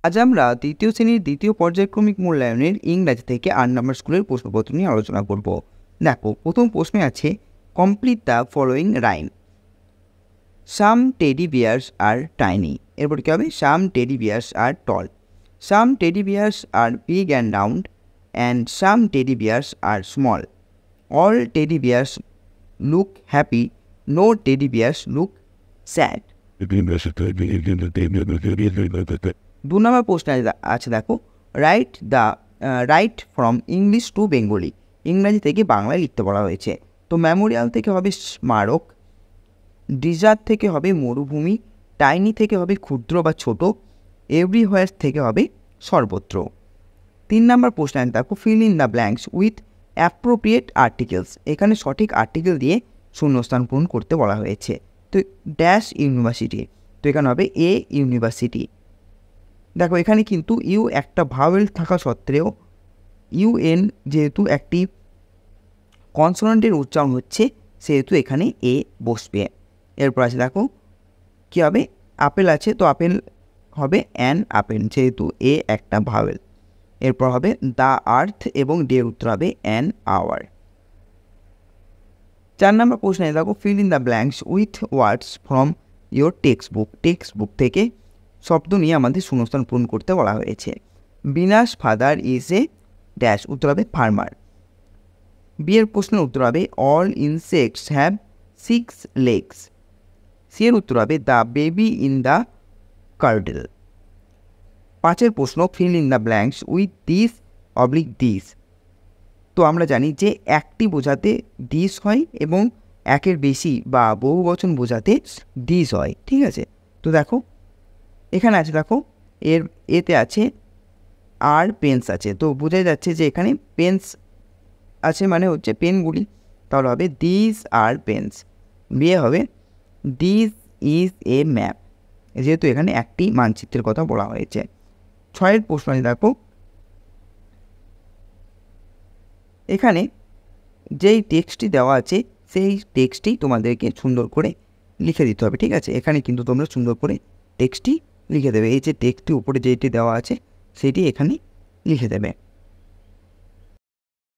আজ আমরা দ্বিতীয় শ্রেণীর দ্বিতীয় পর্যায়ক্রমিক মূল্যায়নের ইংরাজি থেকে 8 নম্বর স্কুলের প্রশ্নপত্র নিয়ে আলোচনা করব। দেখো, প্রথম প্রশ্নে আছে complete the following rhyme. Some teddy bears are tiny. এরপর কী হবে? Some teddy bears are tall, some teddy bears are big and round, and some teddy bears are small. All teddy bears look happy, no teddy bears look sad. 2 number প্রশ্ন আছে দেখো, write from English to Bengali. ইংরাজি থেকে বাংলায় লিখতে বলা হয়েছে। তো মেমোরিয়াল থেকে হবে স্মারক, ডিজার্ট থেকে হবে মরুভূমি, টাইনি থেকে হবে ক্ষুদ্র বা ছোট, এভরিহোয়ার থেকে হবে সর্বত্র। 3 নম্বর প্রশ্ন দেখো, feel in the blanks with appropriate articles. এখানে সঠিক আর্টিকেল দিয়ে শূন্যস্থান পূরণ করতে বলা হয়েছে। তো ড্যাশ ইউনিভার্সিটি, তো এখানে হবে এ ইউনিভার্সিটি। দেখো, এখানে কিন্তু ইউ একটা ভাওয়েল থাকা সত্ত্বেও ইউএন যেহেতু একটি কনসোনেন্টের উচ্চারণ হচ্ছে, সেহেতু এখানে এ বসবে। এরপর আছে দেখো কী হবে, আপেল আছে, তো আপেল হবে অ্যান আপেল, যেহেতু এ একটা ভাওয়েল। এরপর হবে দ্য আর্থ এবং ডে উত্তর হবে অ্যান আওয়ার। 4 নম্বর প্রশ্নে দেখো, feel in the blanks with words from your text book থেকে শব্দ নিয়ে আমাদের শূন্যস্থান পূরণ করতে বলা হয়েছে। বিনাশ ফাদার ইজ এ ড্যাশ, উত্তর হবে ফার্মার। বিয়ের প্রশ্নের উত্তর হবে all insects have 6 legs। C এর উত্তর হবে the baby in the cradle. 5 প্রশ্ন, fill in the blanks with this oblique this. তো আমরা জানি যে একটি বোঝাতে দিস হয় এবং একের বেশি বা বহু বচন বোঝাতে দিস হয়, ঠিক আছে। তো দেখো এখানে আছে, দেখো এতে আছে আর পেন্স আছে, তো বোঝাই যাচ্ছে যে এখানে পেন্স আছে মানে হচ্ছে পেনগুলি, তাহলে হবে দিস আর পেন্স। বিয়ে হবে দিস ইজ এ ম্যাপ, যেহেতু এখানে একটি মানচিত্রের কথা বলা হয়েছে। 6 প্রশ্ন দেখো, এখানে যেই টেক্সটটি দেওয়া আছে সেই টেক্সটটি তোমাদেরকে সুন্দর করে লিখে দিতে হবে, ঠিক আছে। এখানে কিন্তু তোমরা সুন্দর করে টেক্সটটি লিখে দেবে। এই যে টেক্সটটি উপরে যেটি দেওয়া আছে সেটি এখানে লিখে দেবে।